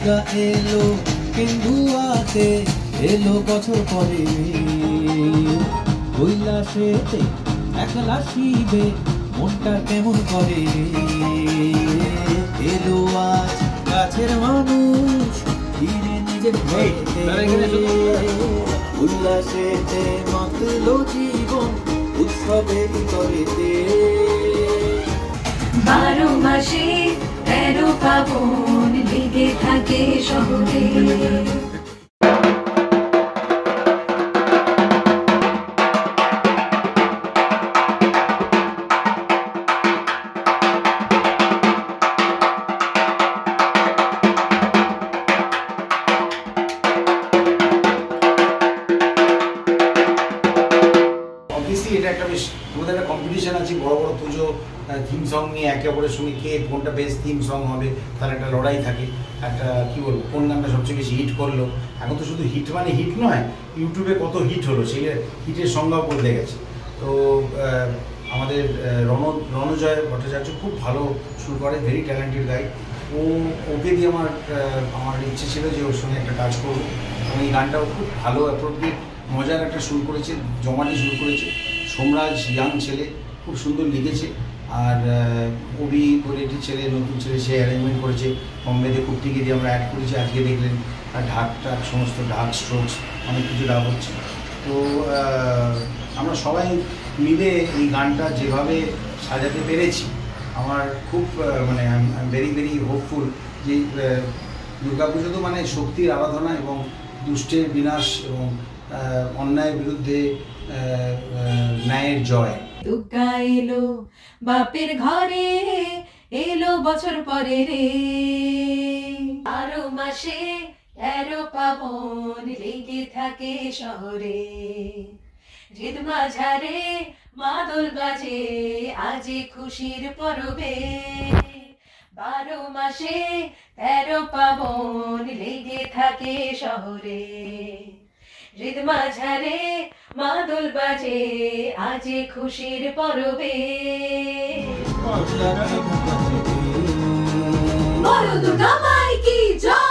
দুর্গা এলো কেন্দুয়াতে, এলো বছর পরে কৈলাসেতে একলা শিবে, মনটা কেমন করে। এলো আজ গাছের মানুষ ফিরে নিজের ঘরেতে, উল্লাসেতে মাতলো জীবন উৎসবের করেতে। 12 মাসে 13 পাবন লেগে থাকে শহরে। এটা একটা বেশ আমাদের একটা কম্পিটিশন আছে, বড় বড় পুজো থিম সং নিয়ে একে অপরের সঙ্গে কে কোনটা বেস্ট থিম সং হবে তার একটা লড়াই থাকে। একটা কী বলবো, কোন গানটা সবচেয়ে বেশি হিট করলো। এখন তো শুধু হিট মানে হিট নয়, ইউটিউবে কত হিট হলো, সেই হিটের সংজ্ঞাও বদলে গেছে। তো আমাদের রণজয় ভট্টাচার্য খুব ভালো সুর করে, ভেরি ট্যালেন্টেড গাই। ওকে দিয়ে আমার ইচ্ছে ছিল যে ওর সঙ্গে একটা কাজ করবো, এবং এই গানটাও খুব ভালো অ্যাপ্রোপ্রিয়েট মজার একটা সুর করেছে, জমাটি সুর করেছে। সোমরাজ ইয়াং ছেলে, খুব সুন্দর লিখেছে। আর কবি করে একটি ছেলে, নতুন ছেলে, সে অ্যারেঞ্জমেন্ট করেছে। বম্বেতে কুর্তিকে দিয়ে আমরা অ্যাড করেছি, আজকে দেখলেন ঢাক সমস্ত ঢাক স্ট্রোকস অনেক কিছু ডাক হচ্ছে। তো আমরা সবাই মিলে এই গানটা যেভাবে সাজাতে পেরেছি, আমার খুব মানে I am very very hopeful যে দুর্গাপুজো তো মানে শক্তির আরাধনা এবং দুষ্টের বিনাশ এবং অন্যায়ের বিরুদ্ধে ন্যায়ের জয়। দুর্গা এলো বাপের ঘরে, এলো বছর পরে রে। 12 মাসে 13 পাবন লেগে থাকে শহরে। হৃদ মাঝারে মাদল বাজে আজি খুশির পরবে। 12 মাসে 13 পাবন লেগে থাকে শহরে। হৃদ মাঝারে মাদল বাজে আজি খুশির পরবে। বড় দুর্গা মাই কি জয়।